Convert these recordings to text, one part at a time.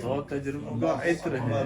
سو تجربوں کا عطر ہے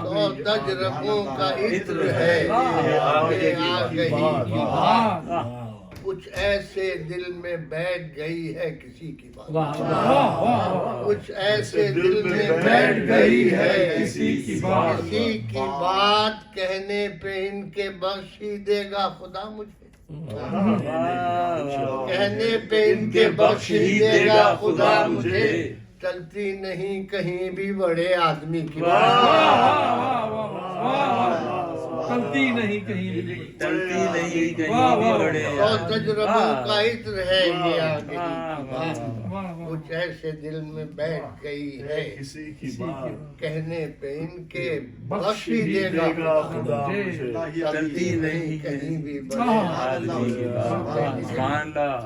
100 تجربوں کا عطر ہے یہ آگہی کی بات۔ کچھ ایسے دل میں بیٹھ گئی ہے کسی کی بات، کچھ ایسے دل میں بیٹھ گئی ہے کسی کی بات، کہنے پہ ان کے بخش ہی دے گا خدا مجھے، کہنے پہ ان کے بخش ہی دے گا خدا مجھے، چلتی نہیں کہیں بھی بڑے آدمی کی بات، چلتی نہیں کہیں بھی، چلتی نہیں کہیں بھی بڑے 100 تجربوں کا عطر ہے یہ آگہی کی بات، کچھ ایسے دل میں بیٹھ گئی ہے کسی کی بات، کہنے پہ ان کے بخش ہی دے گا خدا مجھے، چلتی نہیں کہیں بھی بڑے آدمی کی بات۔ سبحان اللہ۔